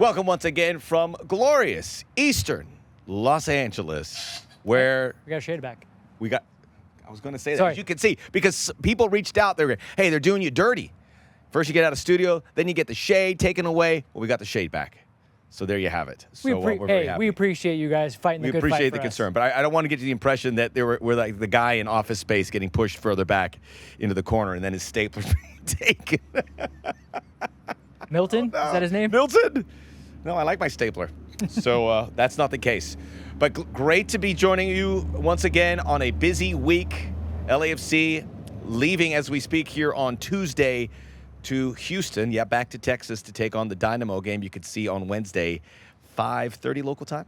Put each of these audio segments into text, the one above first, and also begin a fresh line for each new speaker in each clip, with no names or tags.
Welcome once again from glorious Eastern Los Angeles, where
We got a shade back.
I was going to say that,
Sorry.
as you can see, because people reached out. They're doing you dirty. First you get out of studio, then you get the shade taken away. Well, we got the shade back. So there you have it. So we're very happy.
We appreciate you guys fighting the good fight for us.
We appreciate the concern, but I don't want to get to the impression that we're like the guy in Office Space getting pushed further back into the corner, and then his stapler's being taken.
Milton?
Oh, no.
Is that his name?
Milton? No, I like my stapler. So that's not the case. But great to be joining you once again on a busy week. LAFC leaving as we speak here on Tuesday to Houston. Yeah, back to Texas to take on the Dynamo game you could see on Wednesday, 5:30 local time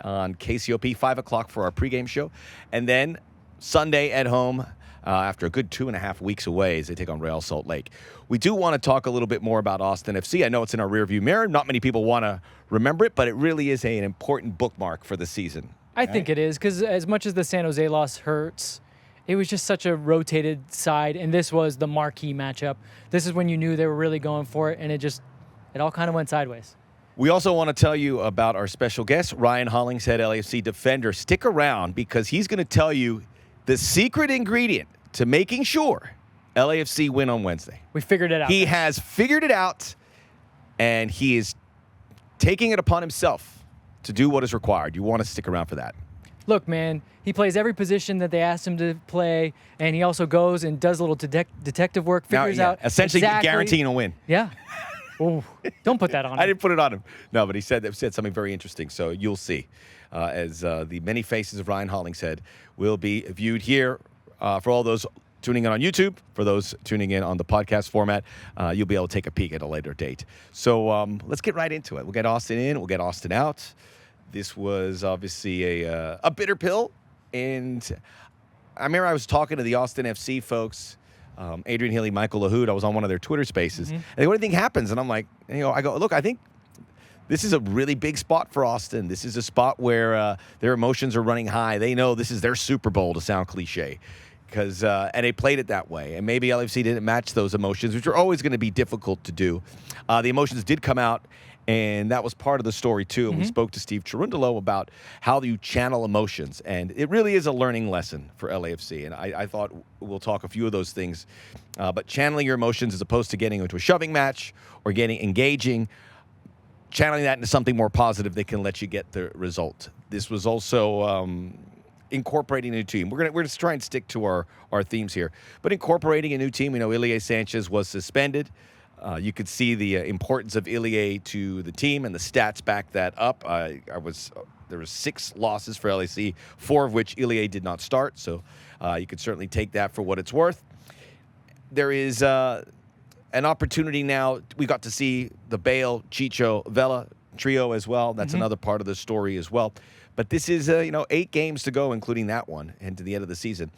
on KCOP, 5 o'clock for our pregame show. And then Sunday at home after a good 2.5 weeks away as they take on Real Salt Lake. We do want to talk a little bit more about Austin FC. I know it's in our rearview mirror. Not many people want to remember it, but it really is an important bookmark for the season.
I think it is, because as much as the San Jose loss hurts, it was just such a rotated side, and this was the marquee matchup. This is when you knew they were really going for it, and it all kind of went sideways.
We also want to tell you about our special guest, Ryan Hollingshead, LAFC defender. Stick around because he's going to tell you the secret ingredient to making sure LAFC win on Wednesday.
We figured it out.
He has figured it out, and he is taking it upon himself to do what is required. You want to stick around for that.
Look, man, he plays every position that they asked him to play, and he also goes and does a little detective work, figures out
essentially guaranteeing a win.
Yeah. Ooh, don't put that on him.
I didn't put it on him. No, but he said something very interesting, so you'll see. As the many faces of Ryan Hollingshead will be viewed here for all those tuning in on YouTube, for those tuning in on the podcast format, you'll be able to take a peek at a later date. So let's get right into it. We'll get Austin in. We'll get Austin out. This was obviously a bitter pill. And I remember I was talking to the Austin FC folks, Adrian Healy, Michael LaHood. I was on one of their Twitter spaces. And what do you think happens? And I'm like, I go, look, I think this is a really big spot for Austin. This is a spot where their emotions are running high. They know this is their Super Bowl, to sound cliche. And they played it that way. And maybe LAFC didn't match those emotions, which are always going to be difficult to do. The emotions did come out, and that was part of the story, too. And we spoke to Steve Cherundolo about how you channel emotions. And it really is a learning lesson for LAFC. And I thought we'll talk a few of those things. But channeling your emotions as opposed to getting into a shoving match or getting engaging, channeling that into something more positive that can let you get the result. This was also incorporating a new team. We're just trying to stick to our themes here. But incorporating a new team, we know Ilie Sanchez was suspended. You could see the importance of Ilie to the team, and the stats back that up. There was 6 losses for LAC, 4 of which Ilie did not start. So you could certainly take that for what it's worth. There is an opportunity now. We got to see the Bale, Chicho, Vela trio as well. That's another part of the story as well. But this is 8 games to go, including that one, and to the end of the season.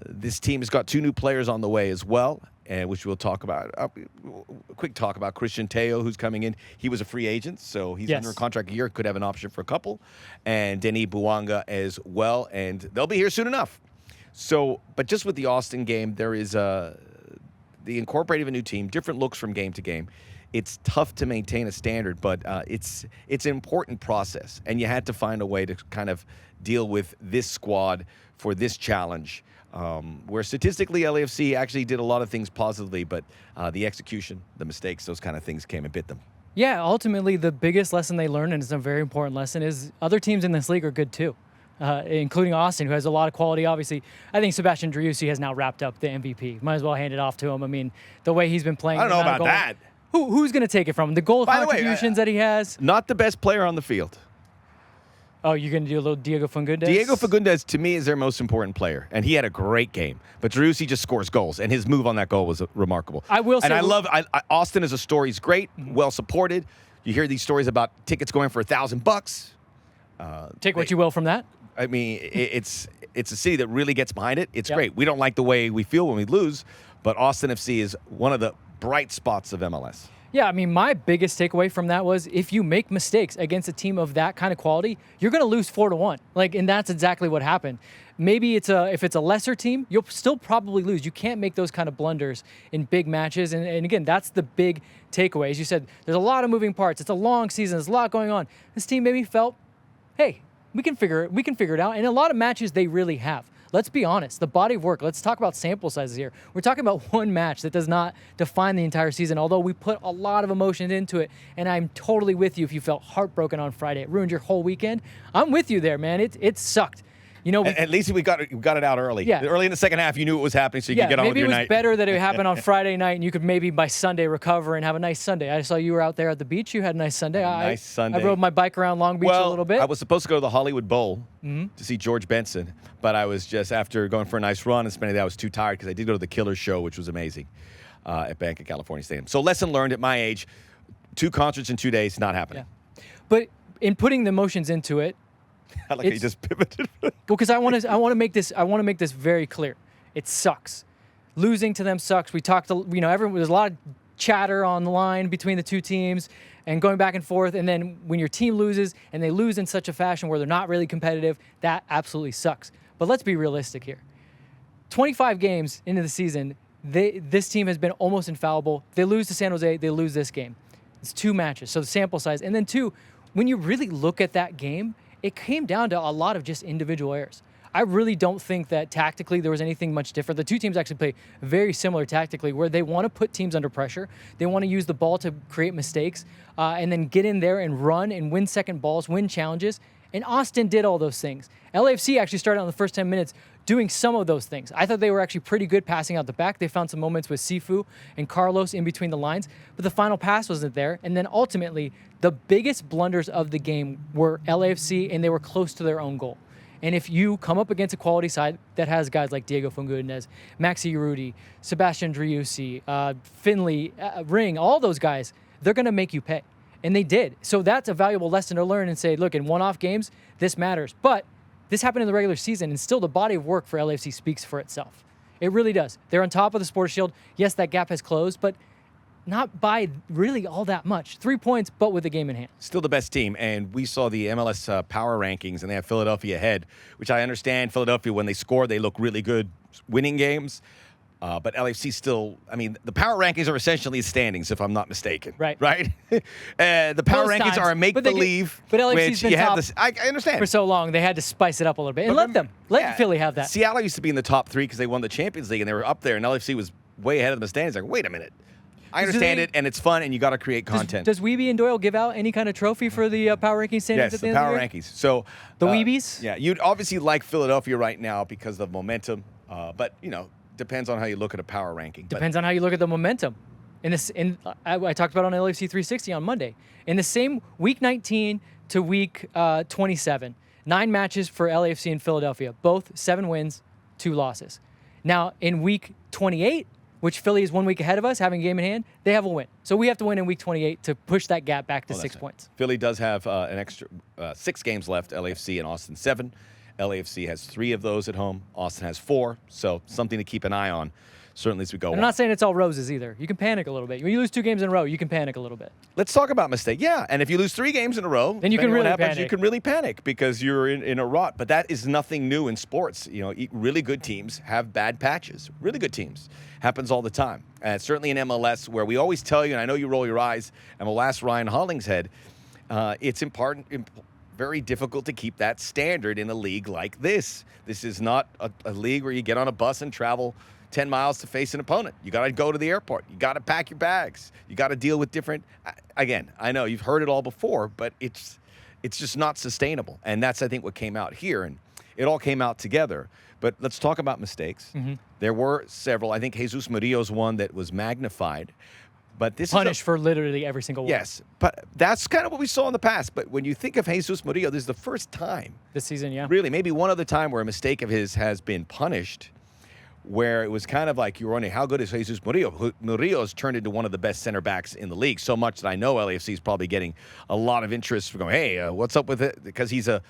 This team has got 2 new players on the way as well, which we'll talk about. A quick talk about Christian Teo, who's coming in. He was a free agent, so he's under a contract a year, could have an option for a couple. And Denis Bouanga as well, and they'll be here soon enough. So, but just with the Austin game, there is the incorporating of a new team, different looks from game to game. It's tough to maintain a standard, but it's an important process, and you had to find a way to kind of deal with this squad for this challenge, where statistically LAFC actually did a lot of things positively, but the execution, the mistakes, those kind of things came and bit them.
Yeah, ultimately the biggest lesson they learned, and it's a very important lesson, is other teams in this league are good too, including Austin, who has a lot of quality. Obviously, I think Sebastian Driussi has now wrapped up the MVP. Might as well hand it off to him. I mean, the way he's been playing.
I don't know about that.
Who's going to take it from him? The goal contributions that he has?
Not the best player on the field.
Oh, you're going to do a little Diego Fagundes?
Diego Fagundes, to me, is their most important player, and he had a great game. But Driussi just scores goals, and his move on that goal was remarkable.
I will say,
and I love Austin as a story. He's great, well supported. You hear these stories about tickets going for $1,000.
Take what you will from that.
I mean, it's a city that really gets behind it. It's great. We don't like the way we feel when we lose, but Austin FC is one of the bright spots of MLS.
Yeah, I mean, my biggest takeaway from that was if you make mistakes against a team of that kind of quality, you're going to lose 4-1. And that's exactly what happened. Maybe if it's a lesser team, you'll still probably lose. You can't make those kind of blunders in big matches. And again, that's the big takeaway. As you said, there's a lot of moving parts. It's a long season. There's a lot going on. This team maybe felt, hey, we can figure it out. And a lot of matches they really have. Let's be honest. The body of work, let's talk about sample sizes here. We're talking about one match that does not define the entire season, although we put a lot of emotion into it. And I'm totally with you if you felt heartbroken on Friday. It ruined your whole weekend. I'm with you there, man. It sucked.
At least we got it out early.
Yeah.
Early in the second half, you knew it was happening, so you could get on with your night.
Maybe it was better that it happened on Friday night, and you could maybe by Sunday recover and have a nice Sunday. I saw you were out there at the beach. You had a nice Sunday.
Nice Sunday.
I rode my bike around Long Beach a little bit.
I was supposed to go to the Hollywood Bowl to see George Benson, but I was just, after going for a nice run and spending the day, I was too tired because I did go to the Killers show, which was amazing, at Bank of California Stadium. So lesson learned at my age, 2 concerts in 2 days, not happening.
Yeah. But in putting the emotions into it,
I like how you just pivoted.
Well, because I want to make this very clear. It sucks. Losing to them sucks. We talked, everyone. There's a lot of chatter on the line between the two teams and going back and forth. And then when your team loses and they lose in such a fashion where they're not really competitive, that absolutely sucks. But let's be realistic here. 25 games into the season, this team has been almost infallible. They lose to San Jose, they lose this game. It's 2 matches, so the sample size. And then 2, when you really look at that game, it came down to a lot of just individual errors. I really don't think that tactically there was anything much different. The two teams actually play very similar tactically, where they want to put teams under pressure. They want to use the ball to create mistakes and then get in there and run and win second balls, win challenges. And Austin did all those things. LAFC actually started on the first 10 minutes doing some of those things. I thought they were actually pretty good passing out the back. They found some moments with Sifu and Carlos in between the lines, but the final pass wasn't there. And then ultimately, the biggest blunders of the game were LAFC, and they were close to their own goal. And if you come up against a quality side that has guys like Diego Fungunez, Maxi Urruti, Sebastian Driussi, Finley, Ring, all those guys, they're going to make you pay. And they did. So that's a valuable lesson to learn and say, look, in one-off games, this matters. But this happened in the regular season, and still the body of work for LAFC speaks for itself. It really does. They're on top of the Sports Shield. Yes, that gap has closed, but not by really all that much. 3 points, but with the game in hand.
Still the best team, and we saw the MLS power rankings, and they have Philadelphia ahead, which I understand. Philadelphia, when they score, they look really good winning games. But LAFC still, the power rankings are essentially standings, if I'm not mistaken.
Right.
The power
Most
rankings
times,
are a make-believe.
but LAFC's been top
I understand.
for so long. They had to spice it up a little bit. And let Philly have that.
Seattle used to be in the top 3 because they won the Champions League, and they were up there, and LAFC was way ahead of the standings. Like, wait a minute. I understand it, and it's fun, and you got to create content.
Does Weeby and Doyle give out any kind of trophy for the power ranking standings at the end
power
of the year?
rankings. So
the Weebies?
Yeah, you'd obviously like Philadelphia right now because of momentum, but depends on how you look at a power ranking.
Depends on how you look at the momentum. I talked about it on LAFC 360 on Monday. In the same week 19 to week 27, 9 matches for LAFC in Philadelphia, both 7 wins, 2 losses. Now in week 28, which Philly is 1 week ahead of us, having a game in hand, they have a win. So we have to win in week 28 to push that gap back to 6 points.
Philly does have an extra 6 games left. LAFC and Austin 7. LAFC has 3 of those at home. Austin has 4. So something to keep an eye on, certainly as we go on.
I'm not saying it's all roses either. You can panic a little bit. When you lose 2 games in a row, you can panic a little bit.
Let's talk about mistake. Yeah, and if you lose 3 games in a row,
then you can really panic.
You can really panic because you're in a rut. But that is nothing new in sports. Really good teams have bad patches. Really good teams. Happens all the time. And certainly in MLS, where we always tell you, and I know you roll your eyes, and we'll ask Ryan Hollingshead, it's important. Very difficult to keep that standard in a league like this. This is not a league where you get on a bus and travel 10 miles to face an opponent. You got to go to the airport. You got to pack your bags. You got to deal with different. Again, I know you've heard it all before, but it's just not sustainable. And that's, I think, what came out here. And it all came out together. But let's talk about mistakes. Mm-hmm. There were several. I think Jesus Murillo's one that was magnified. But this
punished for literally every single one.
Yes, but that's kind of what we saw in the past. But when you think of Jesus Murillo, this is the first time
this season,
really, maybe one other time where a mistake of his has been punished, where it was kind of like you were wondering, how good is Jesus Murillo? Murillo has turned into one of the best center backs in the league, so much that I know LAFC is probably getting a lot of interest from going, hey, what's up with it? Because he's a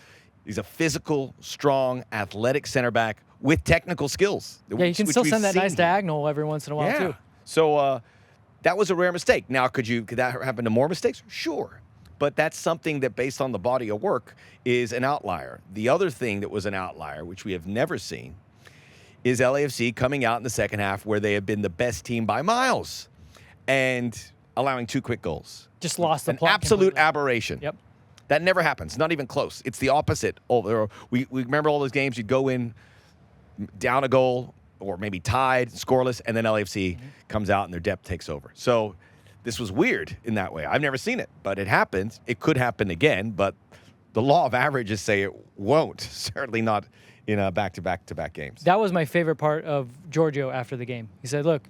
physical, strong, athletic center back with technical skills.
Yeah, you can still send that nice diagonal every once in a while, too.
So, that was a rare mistake. Now, could that happen to more mistakes? Sure. But that's something that, based on the body of work, is an outlier. The other thing that was an outlier, which we have never seen, is LAFC coming out in the second half where they have been the best team by miles and allowing 2 quick goals.
Just lost the
An
plot
absolute
completely.
aberration.
Yep.
That never happens, not even close. It's the opposite. We remember all those games, you'd go in down a goal or maybe tied, scoreless, and then LAFC comes out and their depth takes over. So this was weird in that way. I've never seen it, but it happened. It could happen again, but the law of averages say it won't. Certainly not in back-to-back games.
That was my favorite part of Giorgio after the game. He said, look,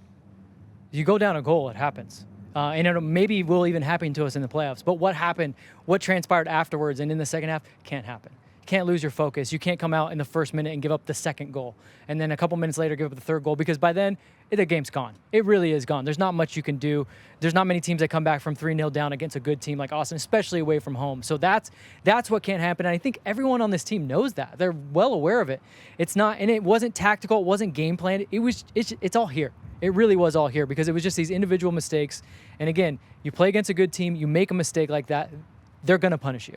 you go down a goal, it happens. And it maybe will even happen to us in the playoffs. But what happened, what transpired afterwards and in the second half can't happen. You can't lose your focus. You can't come out in the first minute and give up the second goal. And then a couple minutes later, give up the third goal, because by then, the game's gone. It really is gone. There's not much you can do. There's not many teams that come back from 3-0 down against a good team like Austin, especially away from home. So that's what can't happen. And I think everyone on this team knows that. They're well aware of it. It's not, and it wasn't tactical. It wasn't game planned. It's all here. It really was all here because it was just these individual mistakes. And again, you play against a good team, you make a mistake like that, they're going to punish you.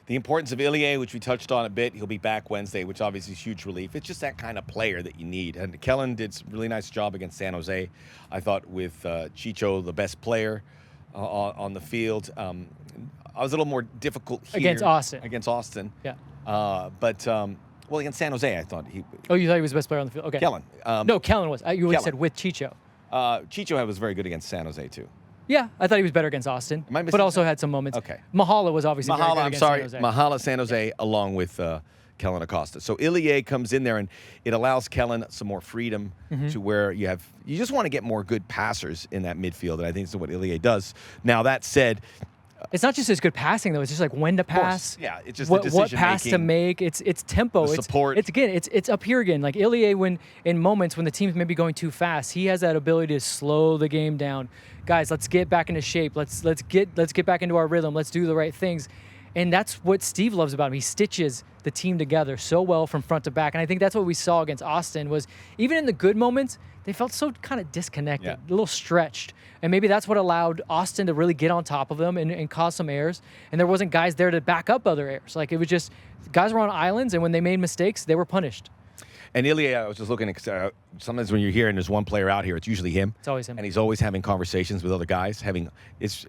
The importance of Ilie, which we touched on a bit, he'll be back Wednesday, which obviously is huge relief. It's just that kind of player that you need. And Kellen did a really nice job against San Jose, I thought, with Chicho, the best player on the field. I was a little more difficult here.
Against Austin.
Yeah. Well, against San Jose, I thought he...
Oh, you thought he was the best player on the field? Okay.
Kellen.
No, Kellen was. You always said with Chicho.
Chicho was very good against San Jose, too.
Yeah, I thought he was better against Austin,
Am I missing
but also
something?
had some moments.
Okay.
Mahala was obviously very good against San Jose.
Mahala, San Jose, along with Kellen Acosta. So Ilie comes in there, and it allows Kellen some more freedom to where you just want to get more good passers in that midfield, and I think that's what Ilie does. Now, that said...
It's not just his good passing, though. It's just like when to pass.
Yeah, it's just
what
the decision
pass to make. It's tempo.
The support.
It's up here again. Like Ilie, when in moments when the team's maybe going too fast, he has that ability to slow the game down. Guys, let's get back into shape. Let's get back into our rhythm. Let's do the right things. And that's what Steve loves about him. He stitches the team together so well from front to back. And I think that's what we saw against Austin was even in the good moments, they felt so kind of disconnected, a little stretched. And maybe that's what allowed Austin to really get on top of them and cause some errors. And there wasn't guys there to back up other errors. Like it was just guys were on islands, and when they made mistakes, they were punished.
And Ilie, I was just looking at sometimes when you're here and there's one player out here, it's usually him.
It's always him.
And he's always having conversations with other guys.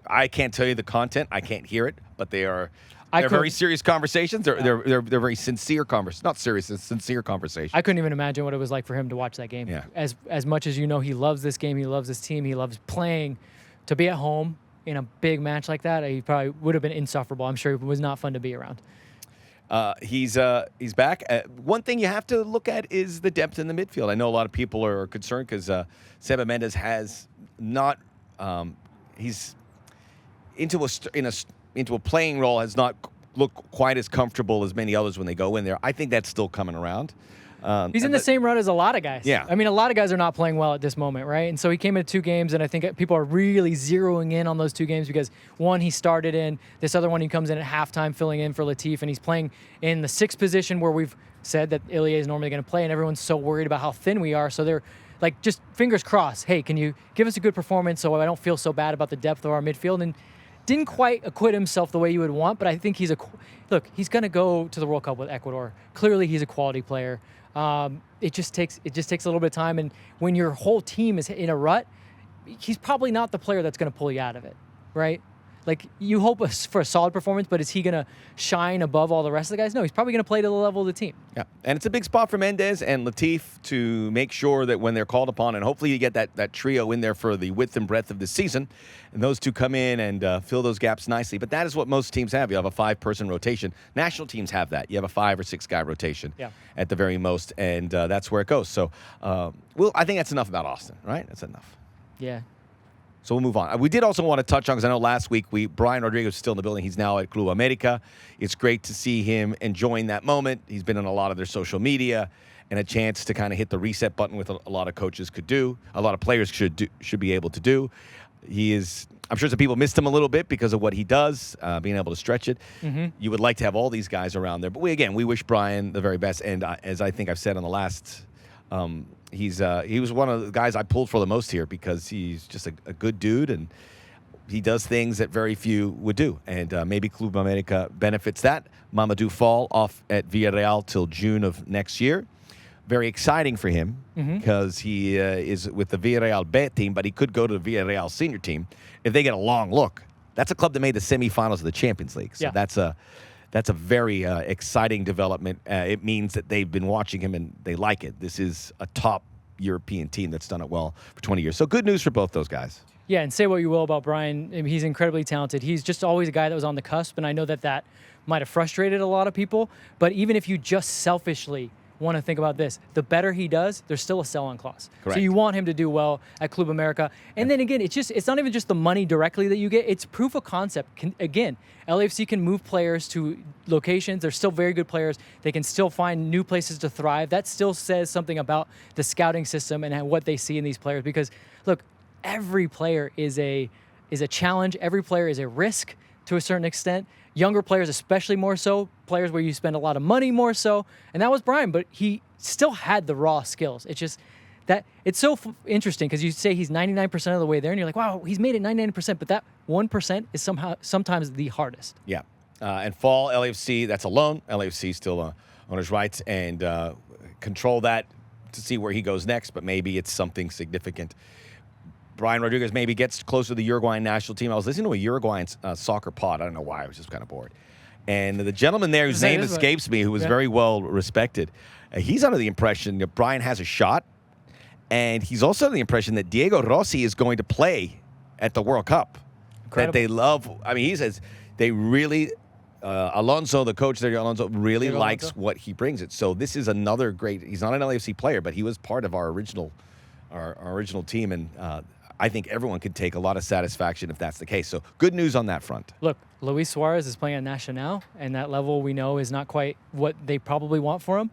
I can't tell you the content. I can't hear it, but they're very serious conversations. They're very sincere conversations. Not serious, it's sincere conversations.
I couldn't even imagine what it was like for him to watch that game.
Yeah.
As much as he loves this game, he loves this team, he loves playing. To be at home in a big match like that, he probably would have been insufferable. I'm sure it was not fun to be around.
He's back. One thing you have to look at is the depth in the midfield. I know a lot of people are concerned because Seba Mendes has not. He's into a playing role, has not looked quite as comfortable as many others when they go in there. I think that's still coming around.
He's in the same rut as a lot of guys.
Yeah.
I mean, a lot of guys are not playing well at this moment, right? And so he came into 2 games, and I think people are really zeroing in on those 2 games because one he started in, this other one he comes in at halftime filling in for Latif, and he's playing in the 6th position where we've said that Ilie is normally going to play, and everyone's so worried about how thin we are. So they're like, just fingers crossed. Hey, can you give us a good performance so I don't feel so bad about the depth of our midfield? And didn't quite acquit himself the way you would want, but I think he's going to go to the World Cup with Ecuador. Clearly, he's a quality player. It just takes a little bit of time, and when your whole team is in a rut, he's probably not the player that's going to pull you out of it, right? Like, you hope for a solid performance, but is he going to shine above all the rest of the guys? No, he's probably going to play to the level of the team.
Yeah, and it's a big spot for Mendes and Latif to make sure that when they're called upon, and hopefully you get that trio in there for the width and breadth of the season, and those two come in and fill those gaps nicely. But that is what most teams have. You have a 5-person rotation. National teams have that. You have a 5 or 6 guy rotation at the very most, and that's where it goes. So, I think that's enough about Austin, right? That's enough.
Yeah.
So we'll move on. We did also want to touch on, because I know last week Brian Rodriguez is still in the building. He's now at Club America. It's great to see him enjoying that moment. He's been on a lot of their social media, and a chance to kind of hit the reset button with a lot of coaches could do. A lot of players should be able to do. I'm sure some people missed him a little bit because of what he does, being able to stretch it. Mm-hmm. You would like to have all these guys around there. But we wish Brian the very best. And as I think I've said on the last He was one of the guys I pulled for the most here because he's just a good dude, and he does things that very few would do. And maybe Club America benefits that. Mamadou Fall off at Villarreal till June of next year. Very exciting for him because he is with the Villarreal B team, but he could go to the Villarreal senior team if they get a long look. That's a club that made the semifinals of the Champions League. So that's a very exciting development. It means that they've been watching him and they like it. This is a top European team that's done it well for 20 years. So good news for both those guys.
Yeah, and say what you will about Brian, he's incredibly talented. He's just always a guy that was on the cusp, and I know that might have frustrated a lot of people. But even if you just selfishly want to think about this, the better he does, there's still a sell-on clause.
Correct.
So you want him to do well at Club America. And then again, it's not even just the money directly that you get, it's proof of concept. Again, LAFC can move players to locations. They're still very good players. They can still find new places to thrive. That still says something about the scouting system and what they see in these players. Because look, every player is a challenge. Every player is a risk to a certain extent. Younger players, especially more so. Players where you spend a lot of money more so. And that was Brian, but he still had the raw skills. It's just that it's so interesting because you say he's 99% of the way there, and you're like, wow, he's made it 99%. But that 1% is sometimes the hardest.
Yeah. And Fall, LAFC, that's a loan. LAFC still on his rights and control that to see where he goes next, but maybe it's something significant. Brian Rodriguez maybe gets closer to the Uruguayan national team. I was listening to a Uruguayan soccer pod. I don't know why. I was just kind of bored. And the gentleman there, whose name escapes me, who was very well respected, he's under the impression that Brian has a shot. And he's also under the impression that Diego Rossi is going to play at the World Cup. Incredible. That they love. I mean, he says they really, Alonso, the coach there, Alonso, really likes what he brings it. So this is another great, he's not an LAFC player, but he was part of our original team. And I think everyone could take a lot of satisfaction if that's the case. So good news on that front.
Look, Luis Suarez is playing at Nacional, and that level we know is not quite what they probably want for him.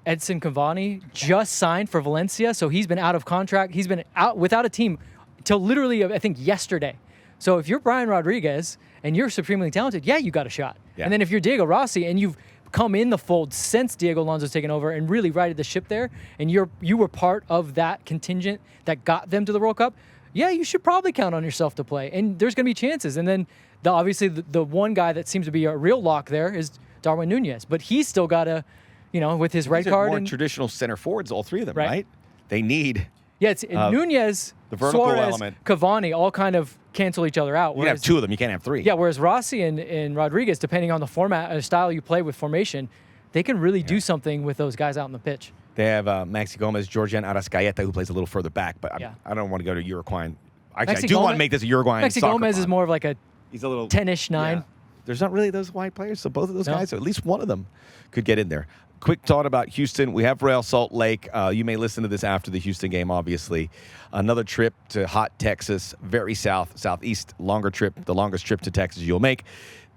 Edson Cavani just signed for Valencia, so he's been out of contract. He's been out without a team till literally, I think, yesterday. So if you're Brian Rodriguez and you're supremely talented, yeah, you got a shot. Yeah. And then if you're Diego Rossi and you've come in the fold since Diego Alonso's taken over and really righted the ship there, and you were part of that contingent that got them to the World Cup, yeah, you should probably count on yourself to play. And there's going to be chances. And then obviously the one guy that seems to be a real lock there is Darwin Nunez. But he's still got to, with his red card.
More traditional center forwards, all three of them, right? They need.
Yeah, it's Nunez,
the vertical
Suarez,
element.
Cavani all kind of cancel each other out.
You can have two of them. You can't have three.
Yeah, whereas Rossi and Rodriguez, depending on the format or style you play with formation, they can really do something with those guys out on the pitch.
They have Maxi Gomez, Georgian Arrascaeta, who plays a little further back, but I don't want to go to Uruguayan. Actually, I do want to make this a Uruguayan
Maxi
soccer
Gomez
pod.
is more of like
he's a little
10-ish 9.
Yeah. There's not really those white players, so both of those guys, or at least one of them, could get in there. Quick thought about Houston. We have Real Salt Lake. You may listen to this after the Houston game, obviously. Another trip to hot Texas, very southeast, longer trip, the longest trip to Texas you'll make.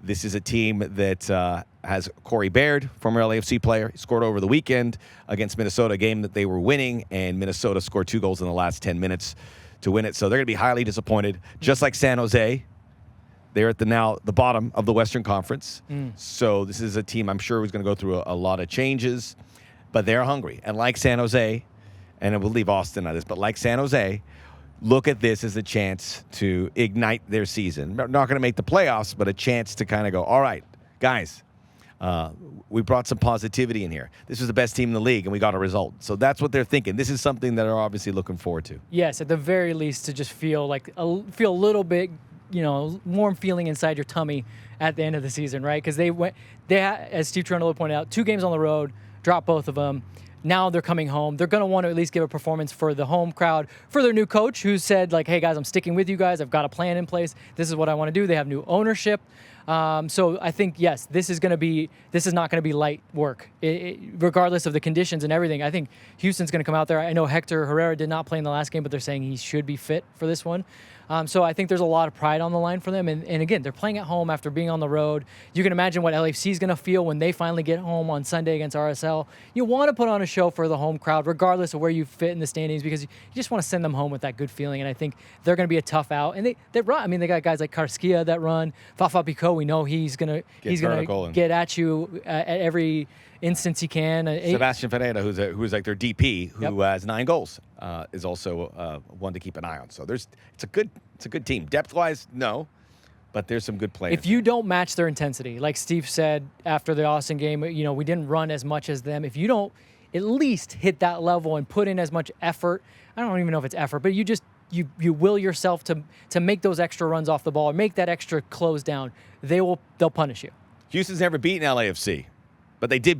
This is a team that has Corey Baird, former LAFC player. He scored over the weekend against Minnesota, a game that they were winning, and Minnesota scored 2 goals in the last 10 minutes to win it. So they're going to be highly disappointed, just like San Jose. They're at the bottom of the Western Conference. So this is a team I'm sure is going to go through a lot of changes, but they're hungry. And like San Jose, and we'll leave Austin on this, but like San Jose, look at this as a chance to ignite their season. Not going to make the playoffs, but a chance to kind of go, all right, guys, we brought some positivity in here. This was the best team in the league, and we got a result. So that's what they're thinking. This is something that they're obviously looking forward to.
Yes, at the very least, to just feel a little bit, warm feeling inside your tummy at the end of the season, right? Because they had, as Steve Cherundolo pointed out, 2 games on the road, dropped both of them. Now they're coming home. They're going to want to at least give a performance for the home crowd, for their new coach who said, hey, guys, I'm sticking with you guys. I've got a plan in place. This is what I want to do. They have new ownership. So I think, yes, this is not going to be light work, regardless of the conditions and everything. I think Houston's going to come out there. I know Hector Herrera did not play in the last game, but they're saying he should be fit for this one. So I think there's a lot of pride on the line for them. And again, they're playing at home after being on the road. You can imagine what LAFC is going to feel when they finally get home on Sunday against RSL. You want to put on a show for the home crowd, regardless of where you fit in the standings, because you just want to send them home with that good feeling. And I think they're going to be a tough out. And they run. I mean, they got guys like Karskia that run. Fafa Pico We know he's gonna
vertical and-
get at you at every instance he can.
Sebastian Ferreira, who's like their DP, who
Yep.
has 9 goals, is also one to keep an eye on. So it's a good team. Depth-wise, no, but there's some good players.
If you don't match their intensity, like Steve said after the Austin game, we didn't run as much as them. If you don't at least hit that level and put in as much effort, I don't even know if it's effort, but you will yourself to make those extra runs off the ball or make that extra close down, they'll punish you.
Houston's never beaten LAFC, but they did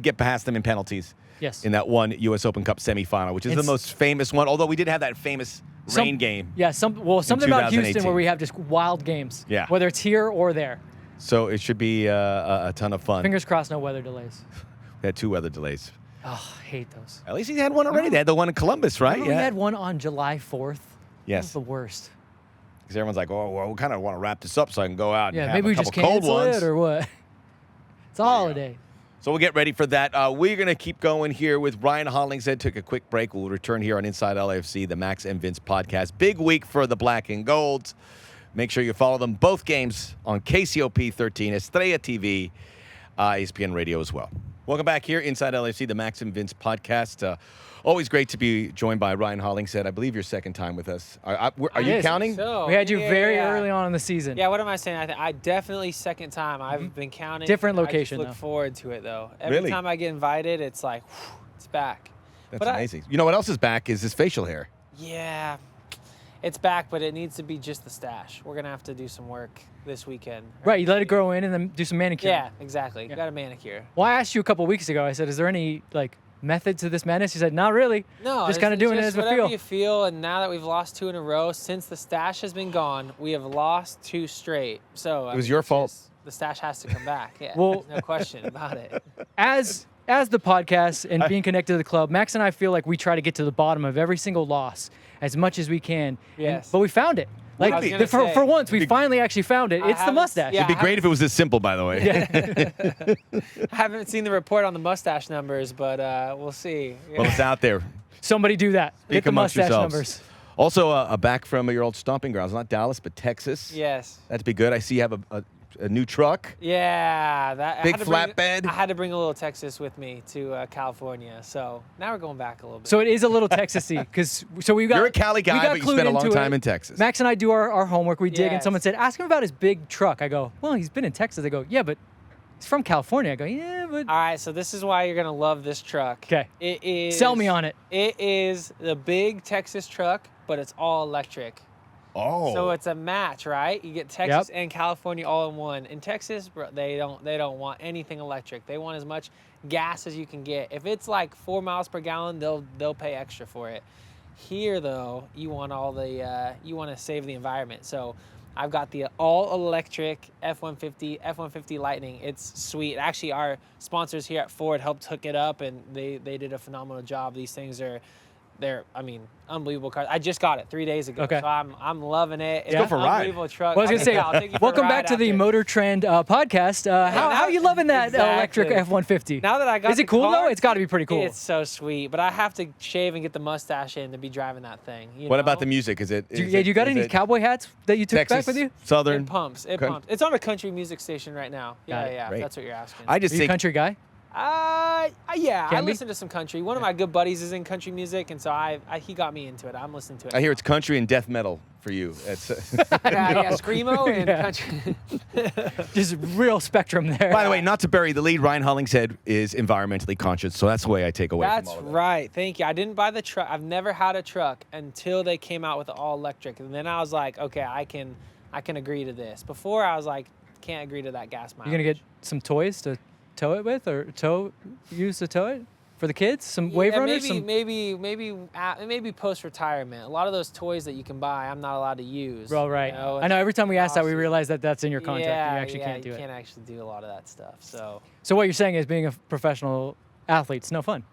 get past them in penalties.
Yes.
In that one U.S. Open Cup semifinal, which is the most famous one. Although we did have that famous rain game.
Yeah. Something about Houston
2018.
where we have just wild games.
Yeah.
Whether it's here or there.
So it should be a ton of fun.
Fingers crossed, no weather delays.
We had 2 weather delays.
Oh, I hate those.
At least he had one already. They had the one in Columbus, right?
Remember we had one on July 4th. That
Yes.
was the worst.
Because everyone's like, oh, well, we kind of want to wrap this up so I can go out and
Yeah,
have
maybe
a
we
couple
just
cold
cancel
ones.
it or what? It's a holiday.
So we'll get ready for that. We're going to keep going here with Ryan Hollingshead. Took a quick break. We'll return here on Inside LAFC, the Max and Vince podcast. Big week for the Black and Golds. Make sure you follow them both games on KCOP 13, Estrella TV, ESPN Radio as well. Welcome back here, Inside LAFC, the Max and Vince podcast. Always great to be joined by Ryan Hollingshead. I believe your second time with us. Are you
Yes.
counting?
So,
We had you very
yeah.
early on in the season.
Yeah, what am I saying? I definitely second time. I've been counting.
Different
I just
location,
look
though.
forward to it, though. Every
Really?
time I get invited, it's like, whew, it's back.
That's
But
amazing. You know what else is back is his facial hair.
Yeah, it's back, but it needs to be just the stash. We're going to have to do some work this weekend.
Right, you let it grow in and then do some manicure.
Yeah, exactly. Got a manicure.
Well, I asked you a couple weeks ago. I said, "Is there any method to this madness?" You said, "Not really.
No,
just kind of doing it as a
whatever
feel."
you feel. And now that we've lost 2 in a row, since the stash has been gone, we have lost 2 straight. So
It was your fault.
The stash has to come back. Yeah,
Well-
there's no question about it.
As the podcast and being connected to the club, Max and I feel like we try to get to the bottom of every single loss as much as we can.
Yes.
But we found it.
I was gonna say-
For once, we finally actually found it.
I
It's the
haven't-
mustache.
yeah.
It'd be great if it was this simple, by the way.
I haven't seen the report on the mustache numbers, but we'll see. Yeah.
Well, it's out there.
Somebody do that.
Speak
Get the
amongst
mustache
yourselves.
numbers.
Also, back from your old stomping grounds, not Dallas, but Texas.
Yes.
That'd be good. I see you have a new truck.
Yeah. That
Big
I had to bring-
flatbed.
I had to bring a little Texas with me to California, so now we're going back a little bit.
So it is a little Texas-y because we got.
You're a Cali
we
guy,
got
but you
clued
spent a long
into
time
it.
in Texas.
Max and I do our homework. We dig, and
Yes.
someone said, "Ask him about his big truck." I go, "Well, he's been in Texas." I go, "Yeah, but he's from California." I go, "Yeah, but."
All right, so this is why you're gonna love this truck.
'Kay.
It is.
Sell me on it.
It is the big Texas truck, but it's all electric.
Oh.
So it's a match, right? You get Texas
Yep.
and California all in one. In Texas, bro, they don't want anything electric. They want as much gas as you can get. If it's like 4 miles per gallon, they'll pay extra for it. Here though, you want you want to save the environment. So I've got the all electric F-150 Lightning. It's sweet. Actually, our sponsors here at Ford helped hook it up, and they did a phenomenal job. These things are. They're, unbelievable cars. I just got it 3 days ago,
Okay.
so I'm loving it. It's
Go
an
for a ride.
unbelievable truck.
Well, I was gonna say,
I'll take you for a
welcome
ride
back to the
after.
Motor Trend podcast. How are you loving that electric
Exactly.
F-150?
Now that I got
Is it
the
cool though?
car,
It's got to be pretty cool.
It's so sweet, but I have to shave and get the mustache in to be driving that thing.
What about the music? Is it?
Do you got any cowboy hats that you took
Texas,
back with you?
Southern?
It pumps. It
Coun-
pumps. It's on a country music station right now.
Got
Yeah,
it.
yeah.
Great.
That's what you're asking.
I just
Are you a
think
country guy?
Yeah. I
Can be?
listen to some country. One of my good buddies is in country music, and so he got me into it. I'm listening to it.
I hear it's country and death metal for you. It's,
yeah, screamo and
Yeah.
country.
Just real spectrum there.
by the way, not to bury the lead, Ryan Hollingshead is environmentally conscious, so that's the way I take away
That's
from all of that.
right. Thank you. I didn't buy the truck. I've never had a truck until they came out with the all electric, and then I was like, okay, I can agree to this. Before I was like, can't agree to that gas mileage.
You gonna get some toys to tow it with, or use to tow it for the kids? Some wave runners.
Maybe post retirement. A lot of those toys that you can buy, I'm not allowed to use.
Well, right.
You know,
I know. Every time we ask that, we
awesome.
realize that that's in your contract.
Yeah,
and you actually can't do
you
it.
can't actually do a lot of that stuff. So
So what you're saying is, being a professional athlete's no fun.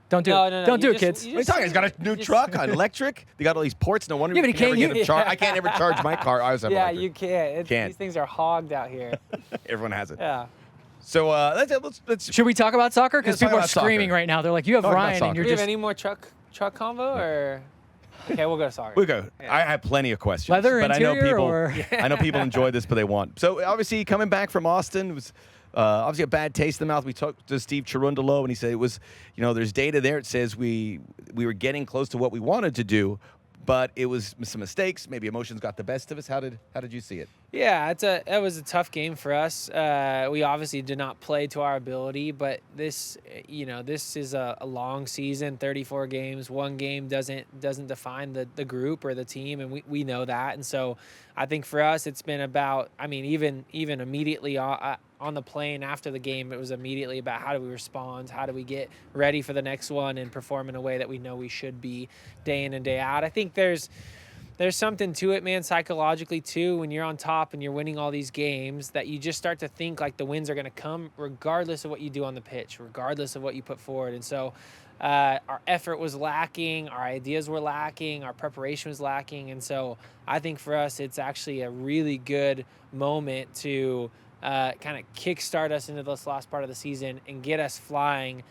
Don't do
No,
it.
no, no,
Don't do
you
it,
just-
kids.
you
What are you talking? He's got a new
Just-
truck, on electric. They got all these ports. No wonder
Yeah,
we
but
can never
you
get
can't-
him charged. I can't ever charge my car. I always have
yeah,
electric.
you can't.
Can't.
These things are hogged out here.
Everyone has it.
Yeah.
So let's
Should we talk about soccer? Because
Let's talk
people are
about soccer.
screaming right now. They're like, "You have
Talk about
Ryan, and
soccer.
you're
Do you have
just."
any more truck convo or? Okay, we'll go soccer.
We go.
Yeah.
I have plenty of questions.
Leather
but I know
interior
people.
or-
I know people enjoy this, but they want. So obviously coming back from Austin, it was obviously a bad taste in the mouth. We talked to Steve Cherundolo, and he said it was, there's data there. It says we were getting close to what we wanted to do, but it was some mistakes. Maybe emotions got the best of us. How did you see it?
Yeah, it was a tough game for us. We obviously did not play to our ability, but this is a long season, 34 games. One game doesn't define the group or the team, and we know that. And so I think for us, it's been about, even immediately on the plane after the game, it was immediately about how do we respond, how do we get ready for the next one and perform in a way that we know we should be day in and day out. I think there's something to it, man, psychologically too, when you're on top and you're winning all these games, that you just start to think like the wins are going to come regardless of what you do on the pitch, regardless of what you put forward. And so our effort was lacking, our ideas were lacking, our preparation was lacking. And so I think for us, it's actually a really good moment to kind of kickstart us into this last part of the season and get us flying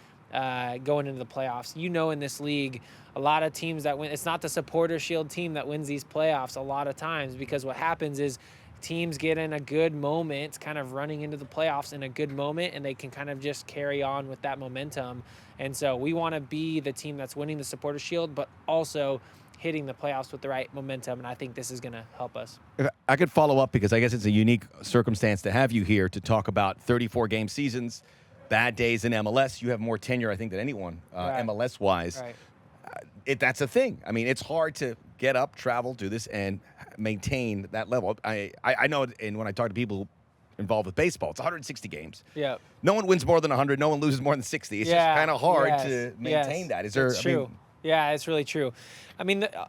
going into the playoffs. In this league, a lot of teams that win, it's not the supporter shield team that wins these playoffs a lot of times, because what happens is teams get in a good moment, kind of running into the playoffs in a good moment, and they can kind of just carry on with that momentum. And so we want to be the team that's winning the supporter shield, but also hitting the playoffs with the right momentum, and I think this is going to help us.
If I could follow up, because I guess it's a unique circumstance to have you here to talk about 34-game seasons, bad days in MLS. You have more tenure, I think, than anyone,
Right.
MLS-wise.
Right.
That's a thing. It's hard to get up, travel, do this, and maintain that level. I know, and when I talk to people involved with baseball, it's 160 games.
Yeah.
No one wins more than 100. No one loses more than 60. It's just kind of hard to maintain that. Is there?
It's true. Yeah, it's really true.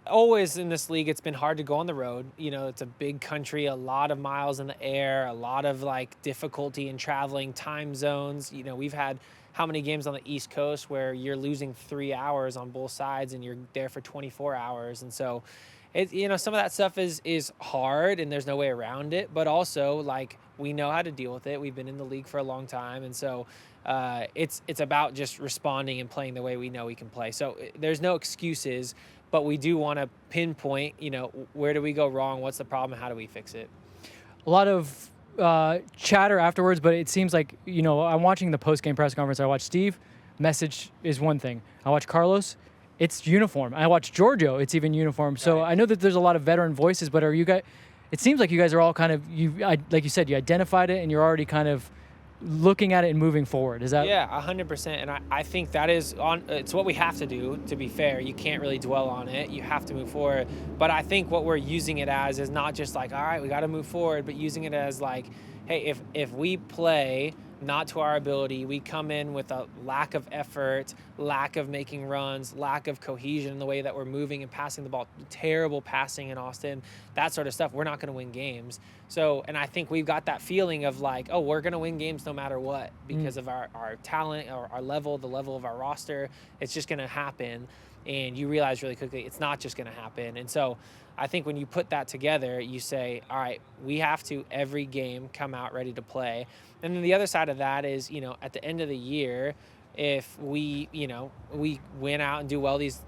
Always in this league, it's been hard to go on the road. It's a big country, a lot of miles in the air, a lot of difficulty in traveling, time zones. We've had how many games on the East Coast where you're losing 3 hours on both sides and you're there for 24 hours. And so some of that stuff is hard and there's no way around it, but also we know how to deal with it. We've been in the league for a long time. And so it's about just responding and playing the way we know we can play. So there's no excuses, but we do want to pinpoint, where do we go wrong? What's the problem? And how do we fix it?
A lot of chatter afterwards, but it seems like, I'm watching the post-game press conference. I watch Steve, message is one thing. I watch Carlos, it's uniform. I watch Giorgio, it's even uniform. So
Right.
I know that there's a lot of veteran voices, but are you guys, it seems like you guys are all kind of, like you said, you identified it and you're already kind of looking at it and moving forward. Is that?
Yeah, 100%. And I think that is it's what we have to do, to be fair. You can't really dwell on it. You have to move forward. But I think what we're using it as is not just all right, we got to move forward, but using it as hey, if we play not to our ability, we come in with a lack of effort, lack of making runs, lack of cohesion in the way that we're moving and passing the ball, terrible passing in Austin, that sort of stuff, we're not going to win games. So, and I think we've got that feeling of we're going to win games no matter what because of our talent or our level, the level of our roster. It's just going to happen. And you realize really quickly it's not just going to happen. And so I think when you put that together, you say, all right, we have to every game come out ready to play. And then the other side of that is, at the end of the year, if we, we win out and do well these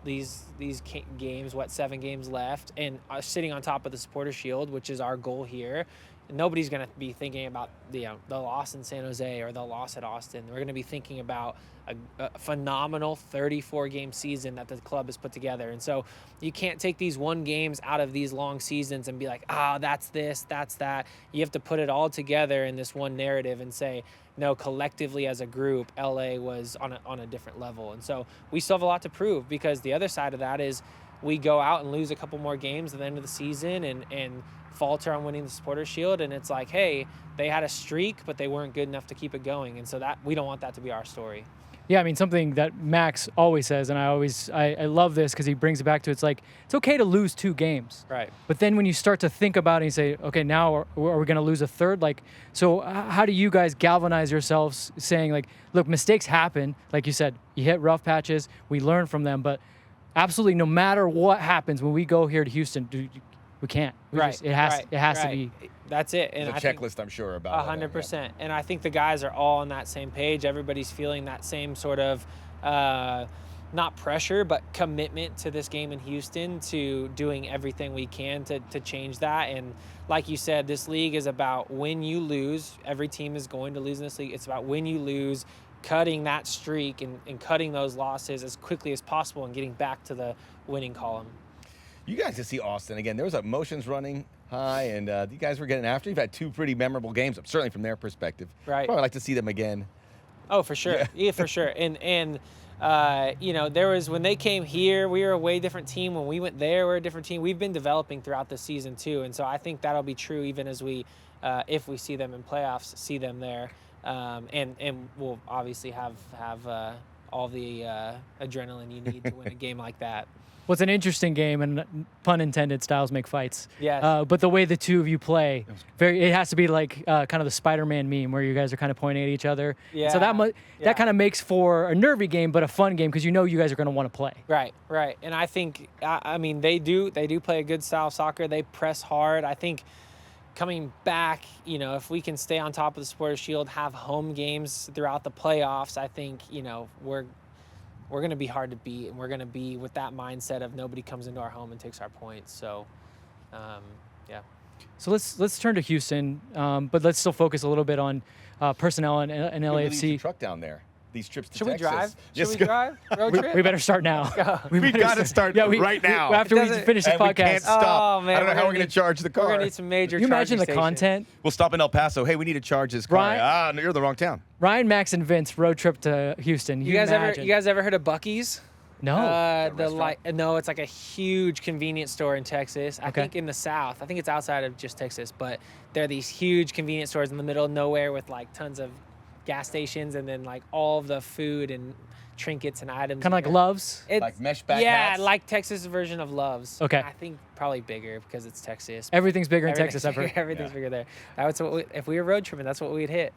games, 7 games left, and are sitting on top of the Supporter Shield, which is our goal here, nobody's going to be thinking about the loss in San Jose or the loss at Austin. We're going to be thinking about a phenomenal 34-game season that the club has put together. And so you can't take these 1 games out of these long seasons and be like, that's this, that's that. You have to put it all together in this one narrative and say, no, collectively as a group, LA was on a different level. And so we still have a lot to prove, because the other side of that is we go out and lose a couple more games at the end of the season and falter on winning the Supporter Shield, and it's hey, they had a streak, but they weren't good enough to keep it going. And so that we don't want that to be our story.
Yeah, something that Max always says, and I love this because he brings it back to, it's okay to lose 2 games.
Right.
But then when you start to think about it, you say, okay, now are we going to lose a third? So how do you guys galvanize yourselves saying, look, mistakes happen. Like you said, you hit rough patches, we learn from them, but absolutely no matter what happens when we go here to Houston, we can't. It has to be.
That's it. And
There's a checklist, I'm sure, about
100%. And I think the guys are all on that same page. Everybody's feeling that same sort of not pressure, but commitment to this game in Houston, to doing everything we can to change that. And like you said, this league is about when you lose. Every team is going to lose in this league. It's about when you lose, cutting that streak and cutting those losses as quickly as possible and getting back to the winning column.
You guys can see Austin again. There was emotions running high, and you guys were getting after. You've had 2 pretty memorable games, certainly from their perspective.
Right.
Probably like to see them again.
Oh, for sure. Yeah, for sure. And there was, when they came here, we were a way different team. When we went there, we're a different team. We've been developing throughout the season too, and so I think that'll be true even as we, if we see them in playoffs, see them there, and we'll obviously have all the adrenaline you need to win a game like that.
Well, it's an interesting game, and pun intended, styles make fights.
Yes.
But the way the two of you play, it has to be like kind of the Spider-Man meme where you guys are kind of pointing at each other.
Yeah.
So that kind of makes for a nervy game, but a fun game because you know you guys are going to want to play.
Right. And I think, I mean, they do play a good style of soccer. They press hard. I think coming back, if we can stay on top of the Supporters Shield, have home games throughout the playoffs, I think, we're going to be hard to beat, and we're going to be with that mindset of nobody comes into our home and takes our points. So, yeah.
So let's turn to Houston, but let's still focus a little bit on personnel and LAFC.
Leave the truck down there. These trips to
Should
Texas.
we drive?
Yes,
Should we drive? Road trip?
We better start now.
We got to start right now.
After we finish this
And we
podcast.
can't stop.
Oh, man,
I don't know
we're
how
gonna
we're going to charge the car.
We're going to need some major
Can you imagine the
charging stations.
content?
We'll stop in El Paso. Hey, we need to charge this car.
Ryan-
No, you're the wrong town.
Ryan, Max, and Vince road trip to Houston.
You guys ever heard of Buc-ee's?
No.
No, it's like a huge convenience store in Texas. I
Okay.
think in the South. I think it's outside of just Texas, but there are these huge convenience stores in the middle of nowhere with like tons of gas stations and then like all of the food and trinkets and items.
Kind of like Love's.
Like mesh back
Yeah,
hats?
like Texas version of Love's.
Okay.
I think probably bigger because it's Texas.
Everything's bigger in Texas, I've heard.
Everything's bigger there. That's what if we were road tripping, that's what we'd hit.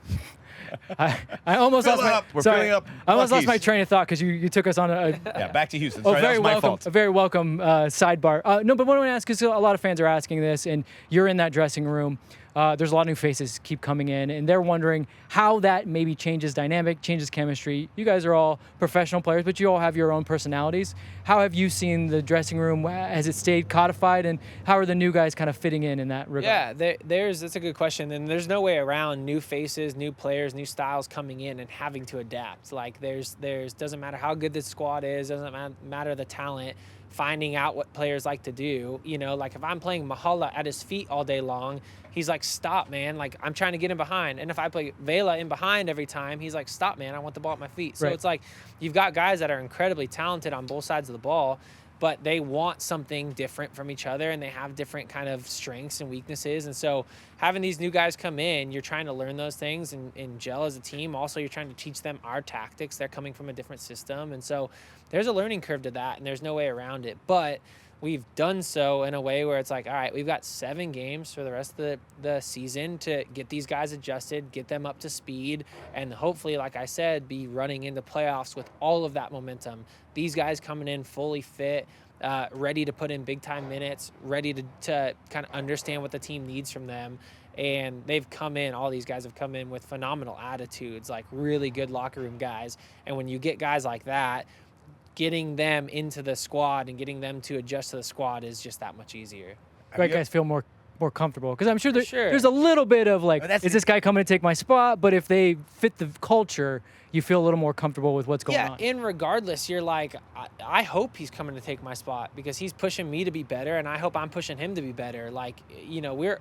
I almost
Fill
lost my.
up. We're
sorry,
filling up
I almost lost
Buc-ee's.
my train of thought because you took us on a
Yeah, back to Houston.
Oh,
Sorry, that
very
was my
welcome.
fault.
A very welcome sidebar. No, but what I want to ask is a lot of fans are asking this, and you're in that dressing room. There's a lot of new faces keep coming in, and they're wondering how that maybe changes dynamic, changes chemistry. You guys are all professional players, but you all have your own personalities. How have you seen the dressing room? Has it stayed codified, and how are the new guys kind of fitting in that regard?
Yeah, that's a good question, and there's no way around new faces, new players, new styles coming in and having to adapt. Like there's doesn't matter how good the squad is, doesn't matter the talent. Finding out what players like to do, like if I'm playing Mahala at his feet all day long, he's like, stop, man. Like I'm trying to get him behind. And if I play Vela in behind every time, he's like, stop, man. I want the ball at my feet. So
Right.
It's like you've got guys that are incredibly talented on both sides of the ball, but they want something different from each other, and they have different kind of strengths and weaknesses. And so having these new guys come in, you're trying to learn those things and gel as a team. Also, you're trying to teach them our tactics. They're coming from a different system. And so there's a learning curve to that, and there's no way around it. But we've done so in a way where it's like, all right, we've got 7 games for the rest of the season to get these guys adjusted, get them up to speed, and hopefully, like I said, be running into playoffs with all of that momentum. These guys coming in fully fit, ready to put in big-time minutes, ready to kind of understand what the team needs from them. And they've come in, all these guys have come in with phenomenal attitudes, like really good locker room guys. And when you get guys like that, getting them into the squad and getting them to adjust to the squad is just that much easier.
Right, guys feel more comfortable because I'm sure,
Sure.
there's a little bit of like,
That's
is this guy coming to take my spot? But if they fit the culture, you feel a little more comfortable with what's going on.
And regardless, you're like, I hope he's coming to take my spot because he's pushing me to be better, and I hope I'm pushing him to be better. Like,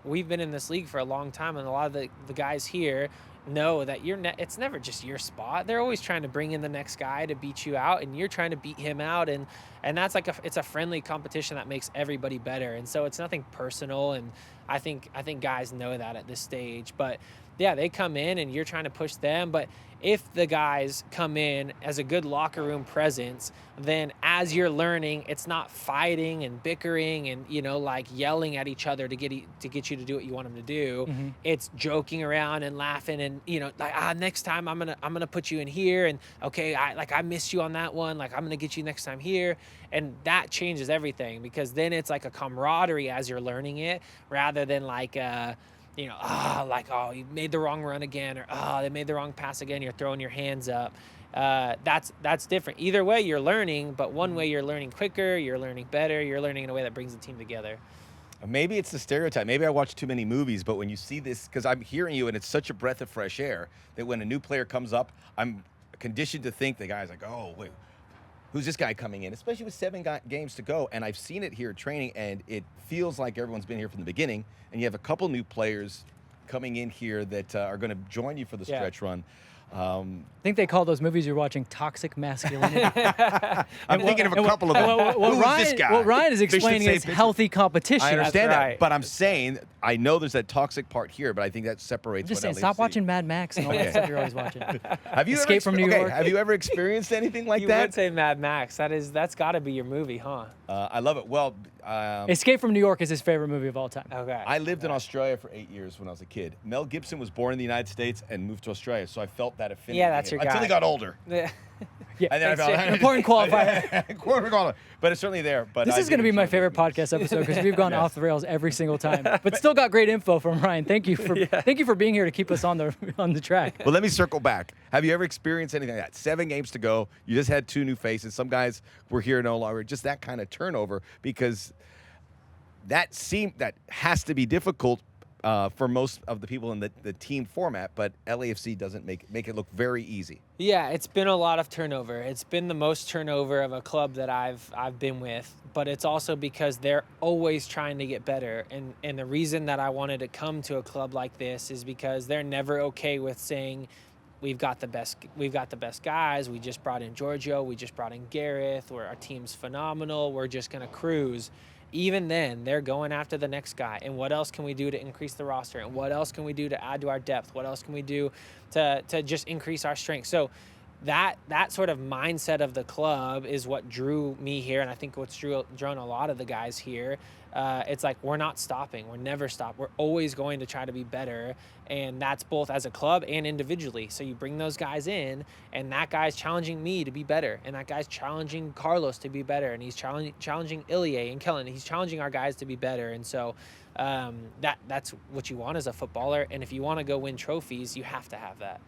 we've been in this league for a long time, and a lot of the guys here know that it's never just your spot. They're always trying to bring in the next guy to beat you out, and you're trying to beat him out, and that's like it's a friendly competition that makes everybody better. And so it's nothing personal, and I think guys know that at this stage. But yeah, they come in and you're trying to push them, but if the guys come in as a good locker room presence, then as you're learning, it's not fighting and bickering and, like yelling at each other to get you to do what you want them to do.
Mm-hmm.
It's joking around and laughing and, like, next time I'm going to put you in here. And okay, I missed you on that one. Like, I'm going to get you next time here. And that changes everything because then it's like a camaraderie as you're learning it rather than like, you made the wrong run again, or they made the wrong pass again. You're throwing your hands up. That's different. Either way, you're learning, but one way you're learning quicker, you're learning better, you're learning in a way that brings the team together.
Maybe it's the stereotype. Maybe I watch too many movies, but when you see this, because I'm hearing you and it's such a breath of fresh air that when a new player comes up, I'm conditioned to think the guy's like, oh, wait, who's this guy coming in? Especially with 7 games to go. And I've seen it here at training, and it feels like everyone's been here from the beginning. And you have a couple new players coming in here that are going to join you for the stretch run.
I think they call those movies you're watching toxic masculinity.
I'm thinking of a couple of them. Who's this guy?
What Ryan is explaining is healthy competition.
I understand
That's
that,
right.
but I'm saying I know there's that toxic part here, but I think that separates.
I'm just saying,
what
stop
LAFC.
watching Mad Max and all that stuff you're always watching.
Have you
Escape from New York.
Have you ever experienced anything like
You
that?
would say Mad Max. That's got to be your movie, huh?
I love it. Well,
Escape from New York is his favorite movie of all time.
Okay.
I lived in Australia for 8 years when I was a kid. Mel Gibson was born in the United States and moved to Australia, so I felt that affinity.
Yeah, that's
with him
your
until
guy.
he got older.
Yeah.
Yeah,
And then I felt
important qualifier.
But it's certainly there. But
This is going to be my favorite podcast episode because we've gone off the rails every single time, but still got great info from Ryan. Thank you for being here to keep us on the track.
Well, let me circle back. Have you ever experienced anything like that? 7 games to go. You just had 2 new faces. Some guys were here no longer. Just that kind of turnover, because that has to be difficult for most of the people in the team format. But LAFC doesn't make it look very easy.
Yeah, it's been a lot of turnover. It's been the most turnover of a club that I've been with, but it's also because they're always trying to get better. And the reason that I wanted to come to a club like this is because they're never okay with saying we've got the best guys. We just brought in Giorgio, we just brought in Gareth, our team's phenomenal. We're just going to cruise. Even then, they're going after the next guy. And what else can we do to increase the roster? And what else can we do to add to our depth? What else can we do to just increase our strength? So that sort of mindset of the club is what drew me here, and I think what's drawn a lot of the guys here. It's like we're not stopping. We're never stop. We're always going to try to be better, and that's both as a club and individually. So you bring those guys in, and that guy's challenging me to be better, and that guy's challenging Carlos to be better, and he's challenging Ilie and Kellen. He's challenging our guys to be better, and so that's what you want as a footballer. And if you want to go win trophies, you have to have that.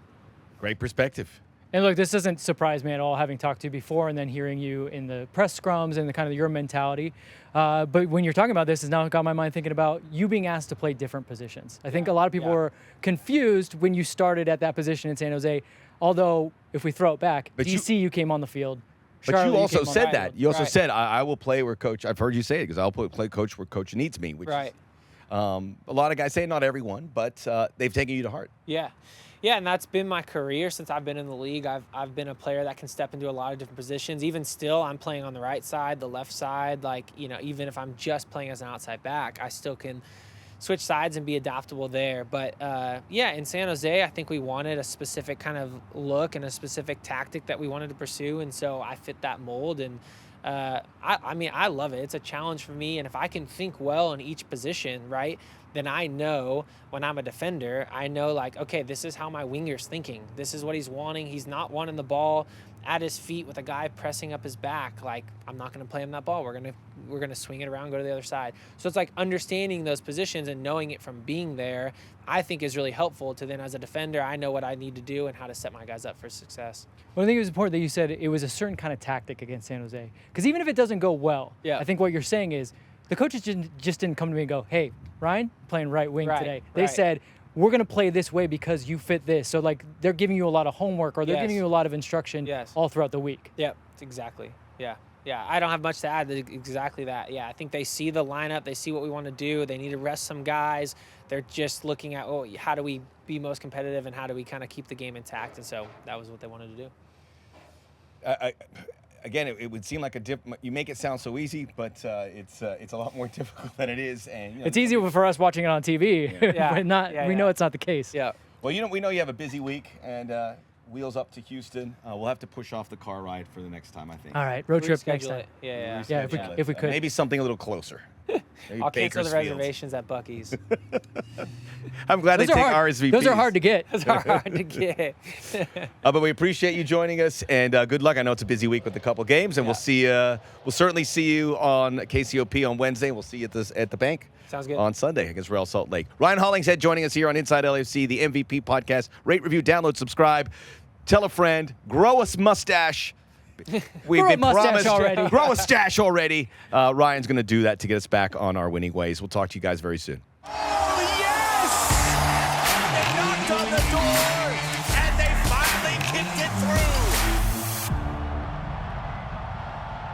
Great perspective.
And look, this doesn't surprise me at all, having talked to you before and then hearing you in the press scrums and the kind of your mentality. But when you're talking about this, it's now got my mind thinking about you being asked to play different positions. I think a lot of people were confused when you started at that position in San Jose. Although, if we throw it back,
But
DC, you came on the field.
But
Charlotte,
you also
came on
said
the
that.
field.
You also
Right.
said, I will play where coach. I've heard you say it because I'll play coach where coach needs me. Which
Right.
is, a lot of guys say, not everyone, but they've taken you to heart.
Yeah. Yeah, and that's been my career since I've been in the league. I've been a player that can step into a lot of different positions. Even still, I'm playing on the right side, the left side. Like, even if I'm just playing as an outside back, I still can switch sides and be adaptable there. But in San Jose, I think we wanted a specific kind of look and a specific tactic that we wanted to pursue, and so I fit that mold. And I love it. It's a challenge for me, and if I can think well in each position, right, then I know when I'm a defender, I know, like, okay, this is how my winger's thinking. This is what he's wanting. He's not wanting the ball at his feet with a guy pressing up his back. Like, I'm not going to play him that ball. We're going to swing it around, go to the other side. So it's like understanding those positions and knowing it from being there, I think is really helpful to then as a defender, I know what I need to do and how to set my guys up for success.
Well, I think it was important that you said it was a certain kind of tactic against San Jose. Because even if it doesn't go well, I think what you're saying is the coaches just didn't come to me and go, hey, Ryan, playing right wing today. They said, we're going to play this way because you fit this. So, like, they're giving you a lot of homework or they're giving you a lot of instruction all throughout the week.
Yep, exactly. Yeah. I don't have much to add. Exactly that. Yeah, I think they see the lineup. They see what we want to do. They need to rest some guys. They're just looking at, how do we be most competitive and how do we kind of keep the game intact? And so that was what they wanted to do.
Again, it would seem like you make it sound so easy, but it's a lot more difficult than it is. And
It's easy for us watching it on TV, but we know it's not the case.
Yeah.
Well, we know you have a busy week, and wheels up to Houston. We'll have to push off the car ride for the next time, I think.
All right, road trip next
Reschedule
time.
it. Yeah.
Yeah, if we could.
Maybe something a little closer. Maybe
I'll cancel the
Bakersfield.
reservations at Buc-ee's.
I'm glad
Those
they take
are hard.
RSVPs.
Those are hard to get.
Those are hard to get.
But we appreciate you joining us, and good luck. I know it's a busy week with a couple games, and we'll certainly see you on KCOP on Wednesday. We'll see you at the bank.
Sounds good.
On Sunday against Real Salt Lake. Ryan Hollingshead joining us here on Inside LAFC, the MVP podcast. Rate, review, download, subscribe. tell a friend, grow a mustache. We've
Grow a
been
mustache
promised
already.
grow a stash already. Ryan's going to do that to get us back on our winning ways. We'll talk to you guys very soon.